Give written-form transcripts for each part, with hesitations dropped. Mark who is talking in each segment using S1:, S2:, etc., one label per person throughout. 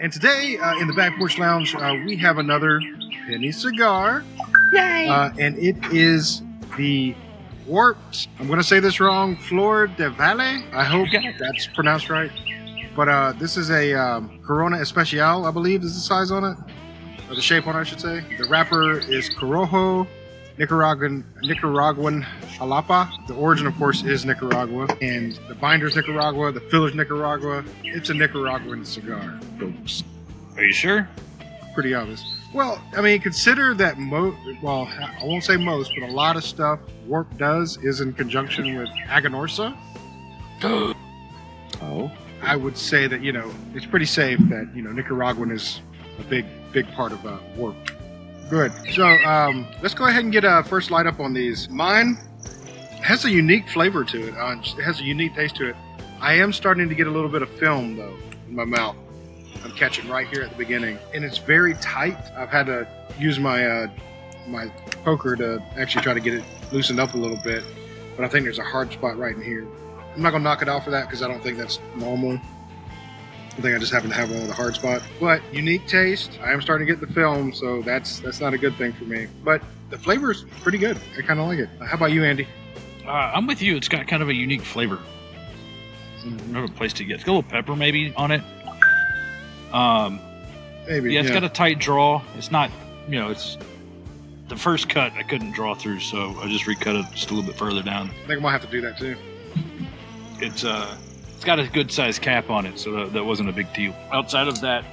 S1: And today in the Back Porch Lounge, we have another penny cigar.
S2: Yay!
S1: And it is the Warped, I'm going to say this wrong, Flor del Valle. I hope that's pronounced right. But this is a Corona Especial, I believe is the size on it. Or the shape on it, I should say. The wrapper is Corojo, Nicaraguan Jalapa. The origin, of course, is Nicaragua. And the binder's Nicaragua, the filler's Nicaragua. It's a Nicaraguan cigar, folks.
S3: Are you sure?
S1: Pretty obvious. Well, I mean, consider that I won't say most, but a lot of stuff Warp does is in conjunction with Aganorsa.
S2: Oh.
S1: I would say that, it's pretty safe that, Nicaraguan is a big part of Warp. Good. So, let's go ahead and get a first light up on these. Mine has a unique flavor to it. It has a unique taste to it. I am starting to get a little bit of film, though, in my mouth. I'm catching right here at the beginning, and it's very tight. I've had to use my my poker to actually try to get it loosened up a little bit, but I think there's a hard spot right in here. I'm not gonna knock it out for that because I don't think that's normal. I think I just happen to have one with a hard spot. But unique taste. I am starting to get the film, so that's not a good thing for me. But the flavor is pretty good. I kind of like it. How about you, Andy?
S3: I'm with you. It's got kind of a unique flavor. Another place to get. It's got a little pepper maybe on it.
S1: Maybe.
S3: Yeah, it's got a tight draw. It's not, it's the first cut I couldn't draw through, so I just recut it just a little bit further down.
S1: I think I might have to do that too.
S3: It's got a good sized cap on it, so that wasn't a big deal. Outside of that,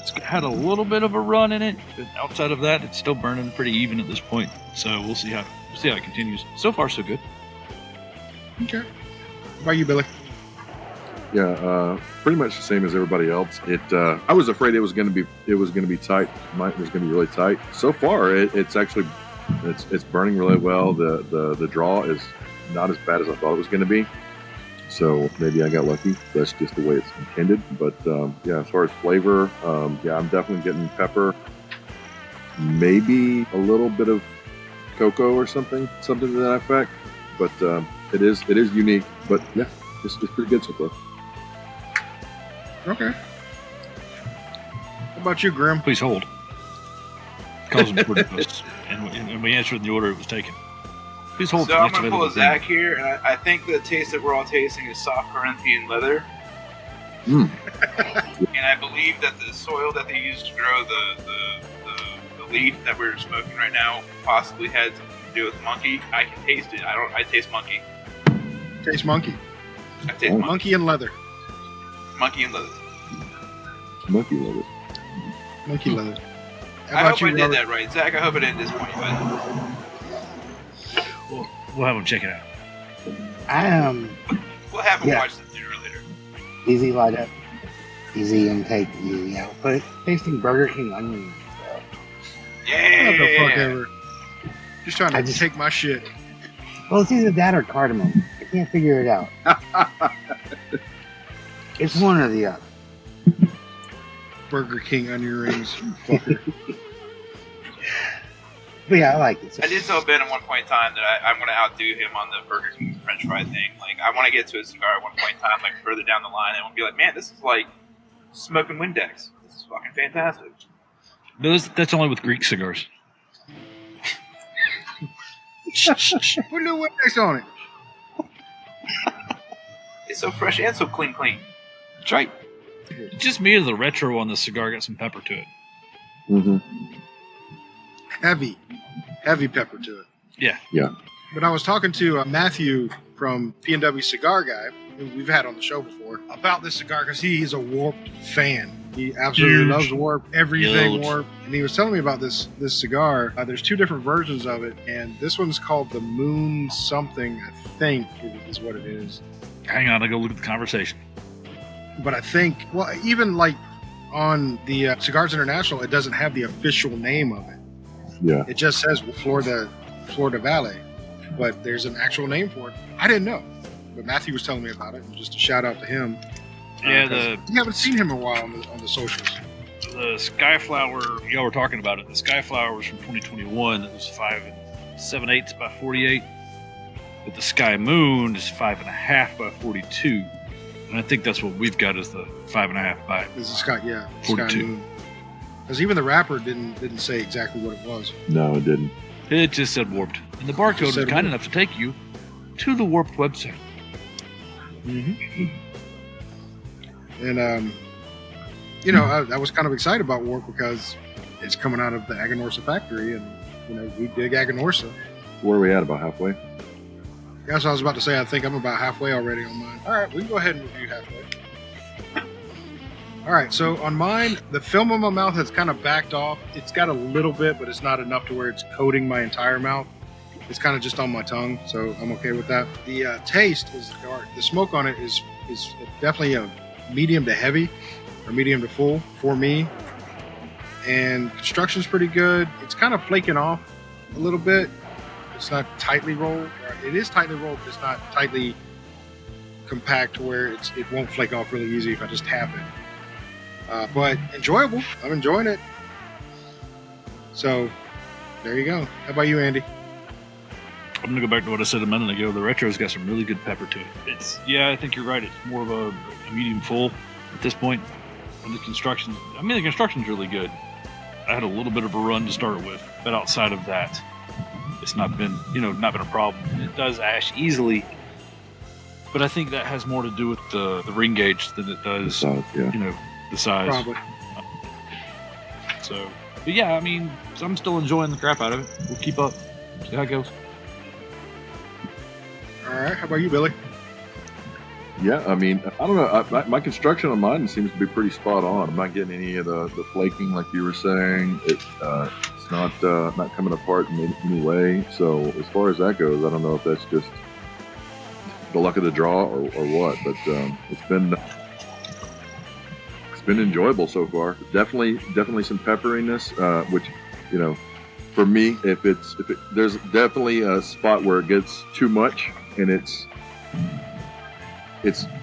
S3: it's had a little bit of a run in it, but outside of that, it's still burning pretty even at this point. So we'll see how it continues. So far, so good.
S1: Okay. How about you, Billy?
S2: Yeah, pretty much the same as everybody else. I was afraid it was going to be tight. Mine was going to be really tight. So far, it's actually burning really well. The draw is not as bad as I thought it was going to be. So maybe I got lucky. That's just the way it's intended. But as far as flavor, I'm definitely getting pepper. Maybe a little bit of cocoa or something to that effect. But it is unique. But yeah, it's pretty good so far.
S1: Okay. How about you, Grim?
S3: Please hold. Calls important to us, and we answered in the order it was taken. Please hold.
S4: So I'm going to pull a Zach here, and I think the taste that we're all tasting is soft Corinthian leather.
S2: Mm.
S4: And I believe that the soil that they used to grow the leaf that we're smoking right now possibly had something to do with monkey. I can taste it. I taste monkey.
S1: Taste monkey.
S4: I taste monkey.
S1: Monkey and leather.
S4: Monkey and leather.
S2: Monkey leather.
S1: Monkey leather.
S4: I hope I did that right. Zach, I hope I didn't disappoint you.
S3: We'll have him check it out.
S4: We'll have him watch this sooner or later.
S5: Easy light up, easy intake, easy output. Tasting Burger King onion.
S4: Yeah.
S1: What the fuck ever. Just trying to take my shit.
S5: Well, it's either that or cardamom. I can't figure it out. It's one or the other.
S1: Burger King onion rings, you fucker.
S5: But yeah, I like it.
S4: I did tell Ben at one point in time that I'm going to outdo him on the Burger King French fry thing. Like, I want to get to a cigar at one point in time, like further down the line, and I want to be like, man, this is like smoking Windex. This is fucking fantastic.
S3: That's only with Greek cigars.
S1: Put a little Windex on it.
S4: It's so fresh and so clean.
S3: That's right. Just me or the retro on the cigar got some pepper to it.
S2: Mm-hmm.
S1: Heavy pepper to it.
S3: Yeah.
S1: But I was talking to Matthew from P&W Cigar Guy, who we've had on the show before, about this cigar because he is a Warped fan. He absolutely loves Warp, everything Warp. And he was telling me about this cigar. There's two different versions of it, and this one's called the Moon something, I think is what it is.
S3: Hang on, I'll go look at the conversation.
S1: But I think, well, even like on the Cigars International, it doesn't have the official name of it.
S2: Yeah.
S1: It just says Flor del Valle, but there's an actual name for it. I didn't know, but Matthew was telling me about it. And just a shout out to him.
S3: Yeah,
S1: we haven't seen him in a while on the socials.
S3: The Skyflower, y'all were talking about it. The Skyflower was from 2021. It was 5 7/8 by 48. But the Sky Moon is 5.5 by 42. And I think that's what we've got as the 5.5 by
S1: This is Sky, yeah, Sky
S3: 42.
S1: Moon. Because even the wrapper didn't say exactly what it was.
S2: No, it didn't.
S3: It just said Warped. And the barcode was
S1: Said
S3: kind
S1: Warped.
S3: enough to take you to the Warped website.
S1: Mm-hmm. And you know, I was kind of excited about Warp because it's coming out of the Aganorsa factory, and you know, we dig Aganorsa.
S2: Where are we at? About halfway?
S1: That's what I was about to say. I think I'm about halfway already on mine. All right, we can go ahead and review halfway. All right, so on mine, the film on my mouth has kind of backed off. It's got a little bit, but it's not enough to where it's coating my entire mouth. It's kind of just on my tongue, so I'm okay with that. The taste is the smoke on it is definitely a medium to heavy or medium to full for me. And construction's pretty good. It's kind of flaking off a little bit. It's not tightly rolled. It is tightly rolled, but it's not tightly compact to where it won't flake off really easy if I just tap it. But enjoyable. I'm enjoying it. So there you go. How about you, Andy?
S3: I'm going to go back to what I said a minute ago. The Retro's got some really good pepper to it. I think you're right. It's more of a medium full at this point. And the construction's really good. I had a little bit of a run to start with, but outside of that, it's not been a problem. It does ash easily, but I think that has more to do with the ring gauge than it does,
S2: The size, yeah.
S3: The size.
S1: Probably.
S3: So, but yeah, I mean, I'm still enjoying the crap out of it. We'll keep up, see how it goes.
S1: All right. How about you, Billy?
S2: Yeah, I mean, I don't know. My construction on mine seems to be pretty spot on. I'm not getting any of the flaking like you were saying. It's not coming apart in any way. So as far as that goes, I don't know if that's just the luck of the draw or what. But it's been enjoyable so far. Definitely some pepperiness, which for me, there's definitely a spot where it gets too much, and it's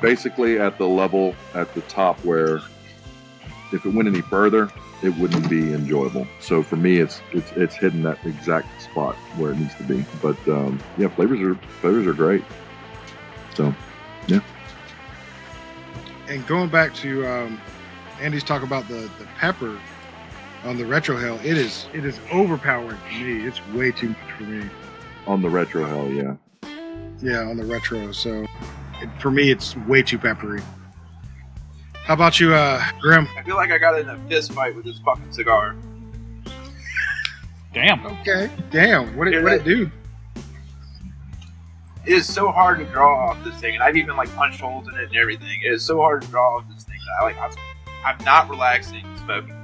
S2: basically at the level at the top where if it went any further, it wouldn't be enjoyable. So for me, it's hitting that exact spot where it needs to be. But yeah, flavors are great. So yeah.
S1: And going back to Andy's talk about the pepper on the Retro Hell, it is overpowering for me. It's way too much for me.
S2: On the Retro Hell, yeah.
S1: Yeah, on the Retro. So for me, it's way too peppery. How about you, Grim?
S4: I feel like I got in a fist fight with this fucking cigar.
S3: Damn.
S1: Okay. Damn. What did it do?
S4: It is so hard to draw off this thing, and I've even punched holes in it and everything. It is so hard to draw off this thing that I'm not relaxing smoking.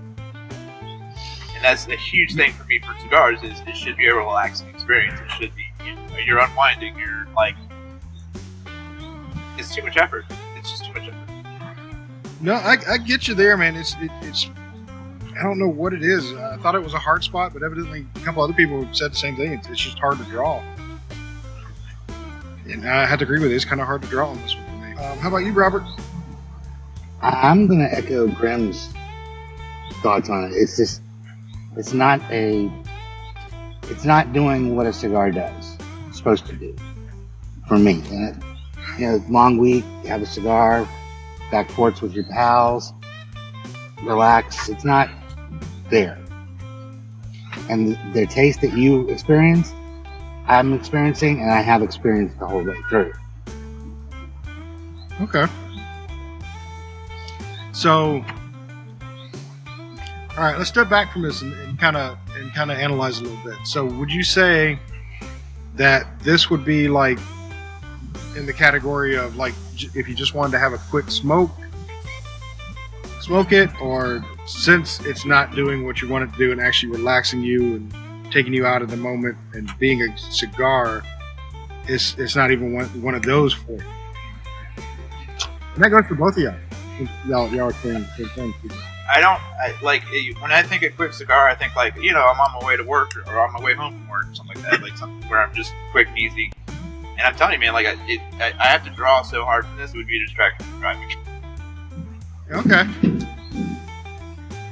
S4: And that's a huge thing for me for cigars. Is it should be a relaxing experience. It should be you're unwinding. You're it's too much effort. It's just too much effort.
S1: No, I get you there, man. It's I don't know what it is. I thought it was a hard spot, but evidently a couple other people have said the same thing. It's just hard to draw. And I had to agree with it. It's kind of hard to draw on this one for me. How about you, Robert?
S5: I'm going to echo Grim's thoughts on it. It's not doing what a cigar does. It's supposed to do for me. And long week, you have a cigar, back porch with your pals, relax. It's not there. And the taste that you experience, I'm experiencing, and I have experienced the whole way through.
S1: Okay. So, all right, let's step back from this and kind of analyze a little bit. So, would you say that this would be in the category of if you just wanted to have a quick smoke it, or since it's not doing what you want it to do and actually relaxing you and taking you out of the moment and being a cigar, it's not even one of those for you? And that goes for both of y'all. Y'all are saying the same thing.
S4: When I think of quick cigar, I think I'm on my way to work or on my way home from work or something like that, something where I'm just quick and easy. And I'm telling you, man, I have to draw so hard from this, it would be a distraction from driving.
S1: Okay.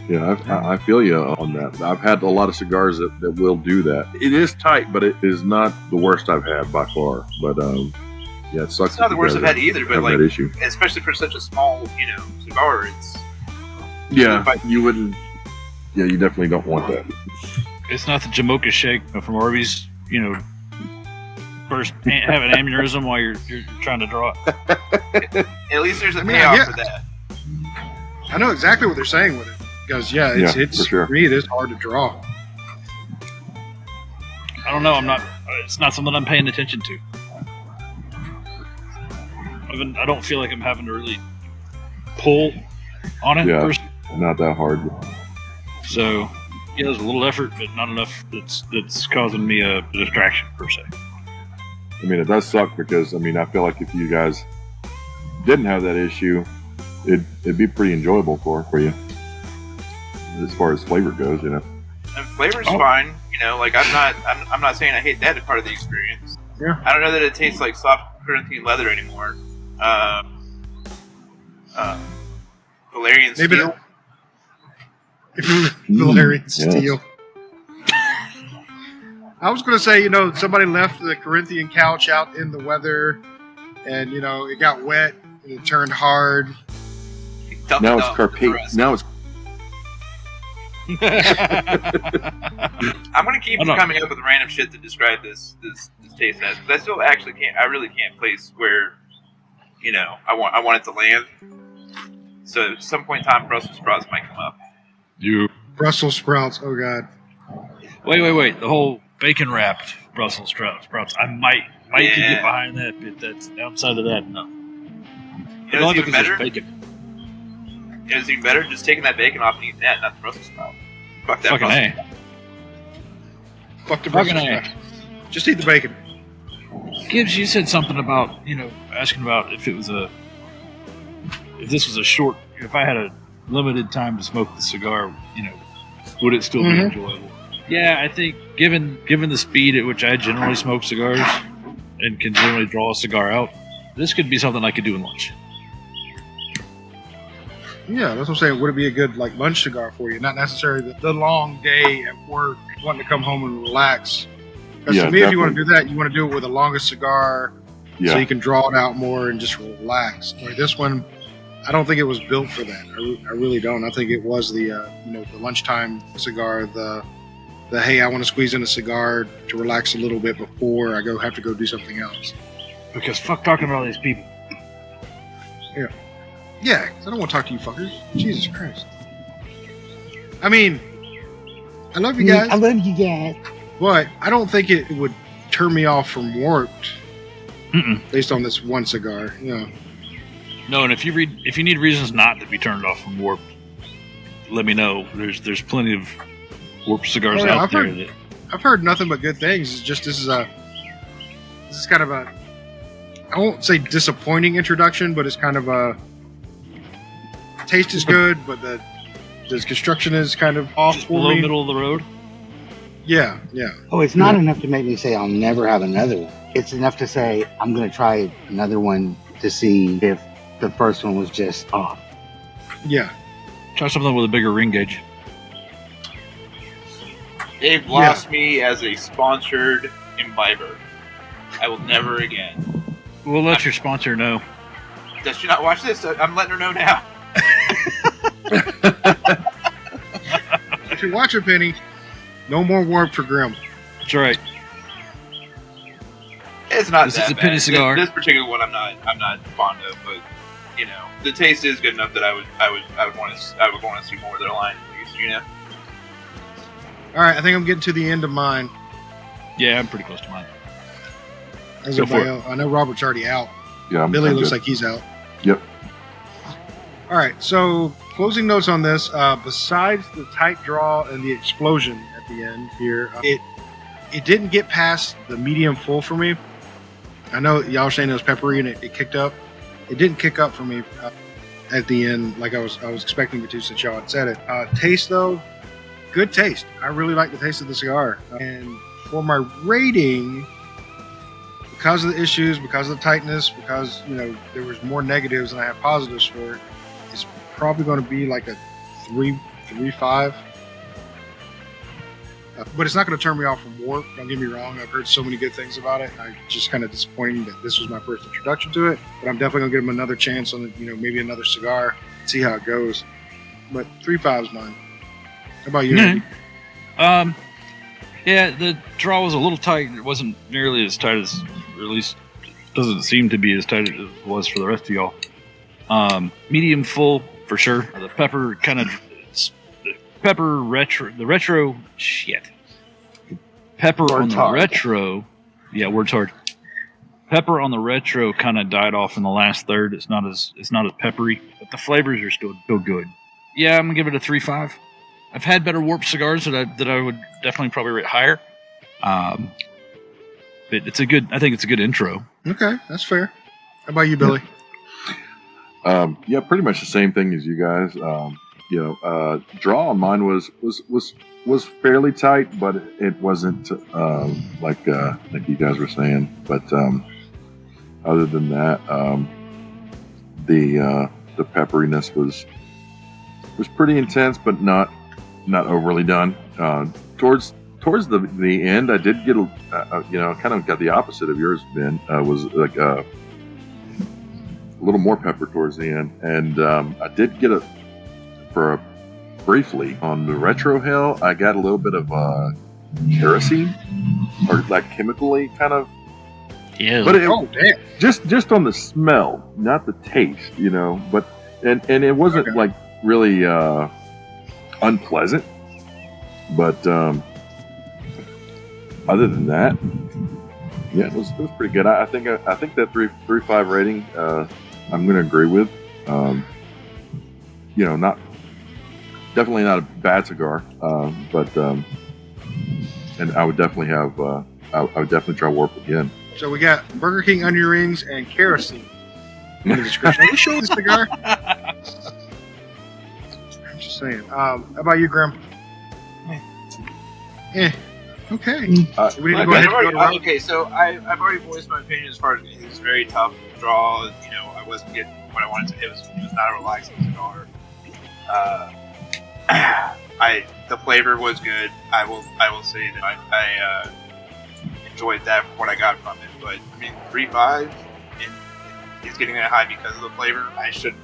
S2: Yeah, I feel you on that. I've had a lot of cigars that will do that. It is tight, but it is not the worst I've had by far. But Yeah, it sucks.
S4: It's not the worst I've had either, but like,
S2: that issue.
S4: especially for such a small, cigar, it's.
S2: Yeah, you wouldn't. Yeah, you definitely don't want that.
S3: It's not the Jamocha shake from Arby's, first have an aneurysm while you're trying to draw it.
S4: At least there's a payoff for that.
S1: I know exactly what they're saying with it. Because, it's
S2: for sure.
S1: For me, it is hard to draw.
S3: I don't know. It's not something I'm paying attention to. I don't feel like I'm having to really pull on it.
S2: Yeah, not that hard.
S3: So, there's a little effort, but not enough that's causing me a distraction, per se.
S2: I mean, it does suck because, I feel like if you guys didn't have that issue, it'd be pretty enjoyable for you. As far as flavor goes,
S4: And flavor's fine, like I'm not saying I hate that part of the experience.
S1: Yeah.
S4: I don't know that it tastes like soft Corinthian leather anymore. Valerian steel.
S1: Valerian steel. I was going to say, somebody left the Corinthian couch out in the weather, and it got wet and it turned hard.
S2: Now it's Carpathian. Now it's.
S4: I'm gonna keep coming up with random shit to describe this taste as, because I still actually can't. I really can't place where, I want it to land. So at some point in time, Brussels sprouts might come up.
S1: Brussels sprouts. Oh God.
S3: Wait. The whole bacon wrapped Brussels sprouts. I might get behind that, but that's outside of that. No.
S4: It's even better. It's even better just taking that bacon off and eating that, not the Brussels sprout. Fuck that.
S3: Fucking A.
S1: Fuck the Brussels sprout. Just eat the bacon.
S3: Gibbs, you said something about asking about if this was a short. If I had a limited time to smoke the cigar, would it still be enjoyable? Yeah, I think given the speed at which I generally smoke cigars and can generally draw a cigar out, this could be something I could do in lunch.
S1: Yeah, that's what I'm saying. Would it be a good lunch cigar for you? Not necessarily the long day at work, wanting to come home and relax. Because to me, if you want to do that, you want to do it with the longest cigar, so you can draw it out more and just relax. Like this one, I don't think it was built for that. I really don't. I think it was the the lunchtime cigar, the hey, I want to squeeze in a cigar to relax a little bit before I have to go do something else.
S3: Because fuck talking about all these people.
S1: Yeah. Yeah, I don't want to talk to you fuckers. Jesus Christ. I mean, I love you guys.
S5: I love you guys.
S1: But I don't think it would turn me off from Warped based on this one cigar.
S3: No, and if you need reasons not to be turned off from Warped, let me know. There's plenty of Warped cigars out there.
S1: I've heard nothing but good things. It's just this is kind of a, I won't say disappointing introduction, but it's kind of a taste is good, but the construction is kind of off
S3: just
S1: for
S3: below
S1: me.
S3: Middle of the road.
S1: Yeah.
S5: Oh, it's not enough to make me say I'll never have another one. It's enough to say I'm going to try another one to see if the first one was just off.
S1: Yeah.
S3: Try something with a bigger ring gauge.
S4: They've lost me as a sponsored imbiber. I will never again.
S3: We'll let your sponsor know.
S4: Does she not watch this? I'm letting her know now.
S1: If you're watching, Penny, no more Warped for Grim.
S3: That's right.
S4: It's not
S3: this
S4: that
S3: is a
S4: bad.
S3: penny cigar.
S4: This particular one I'm not fond of, but the taste is good enough that I would want to see more of their line at least.
S1: All right, I think I'm getting to the end of mine.
S3: Yeah, I'm pretty close to mine.
S1: I know Robert's already out.
S2: Yeah,
S1: Billy
S2: I'm
S1: looks
S2: good.
S1: like he's out.
S2: Yep.
S1: All right, so closing notes on this. Besides the tight draw and the explosion at the end here, it didn't get past the medium full for me. I know y'all were saying it was peppery and it kicked up. It didn't kick up for me at the end like I was expecting it to since y'all had said it. Taste though, good taste. I really like the taste of the cigar. And for my rating, because of the issues, because of the tightness, because there was more negatives than I have positives for it, it's probably going to be like a 3.5. But it's not going to turn me off from Warp. Don't get me wrong. I've heard so many good things about it. I'm just kind of disappointed that this was my first introduction to it. But I'm definitely going to give them another chance on, maybe another cigar, see how it goes. But 3.5 is mine. How about you, Andy?
S3: Yeah, the draw was a little tight. It wasn't nearly as tight as, or at least doesn't seem to be as tight as it was for the rest of y'all. Medium full for sure. The pepper retro shit. Pepper on the retro. Yeah, word's hard. Pepper on the retro kind of died off in the last third. It's not as peppery, but the flavors are still good. Yeah, I'm gonna give it a 3.5. I've had better Warp cigars that I would definitely probably rate higher. But I think it's a good intro.
S1: Okay, that's fair. How about you, Billy?
S2: Yeah, pretty much the same thing as you guys. Draw on mine was fairly tight, but it wasn't like you guys were saying. But other than that, the pepperiness was pretty intense, but not overly done. Towards the end, I did get kind of got the opposite of yours, Ben. Was like a little more pepper towards the end, and I did get briefly on the retro hill. I got a little bit of kerosene or like chemically kind of.
S3: Yeah.
S2: But
S1: damn.
S2: Just on the smell, not the taste, But and it wasn't like really unpleasant, but other than that, yeah, it was pretty good. I think that 3.5 rating, I'm going to agree with. Definitely not a bad cigar, but and I would definitely I would definitely try Warp again.
S1: So we got Burger King onion rings and kerosene in the description. Are we showing the cigar? I'm just saying. How about you, Grim? Okay. We need to go ahead and go to Robert.
S4: Okay, so I've already voiced my opinion as far as it was a very tough draw. I wasn't getting what I wanted to. It was not a relaxing cigar. The flavor was good. I will say that I enjoyed that for what I got from it. But 3.5, and it's getting that high because of the flavor. I shouldn't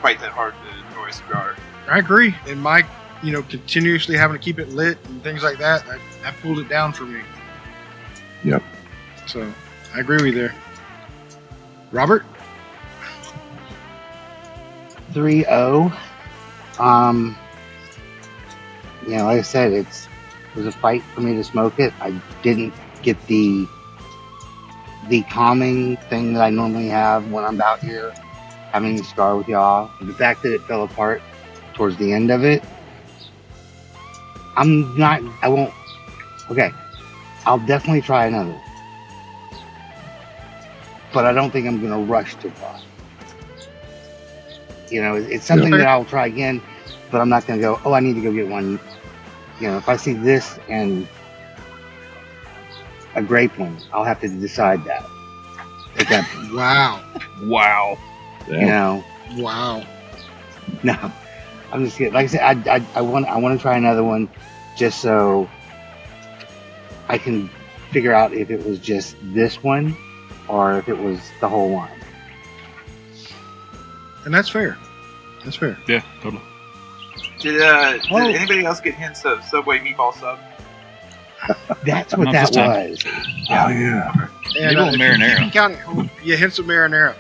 S4: fight that hard to enjoy a cigar.
S1: I agree. And Mike, continuously having to keep it lit and things like that, that pulled it down for me.
S2: Yep.
S1: So I agree with you there. Robert?
S5: 3.0. Like I said, it was a fight for me to smoke it. I didn't get the calming thing that I normally have when I'm out here having a cigar with y'all. The fact that it fell apart towards the end of it, I'll definitely try another. But I don't think I'm going to rush too far. It's something that I'll try again, but I'm not going to go, I need to go get one. If I see this and a grape one, I'll have to decide that.
S1: Wow.
S5: Wow. No, I'm just kidding. Like I said, I want to try another one just so I can figure out if it was just this one or if it was the whole line.
S1: And that's fair.
S3: Yeah, totally.
S4: Did anybody else get hints of Subway meatball sub?
S5: That's what
S3: Not
S5: that
S3: this time.
S5: was.
S2: Oh yeah.
S1: And
S3: Maybe a little marinara.
S1: You can count it. Yeah, hints of marinara.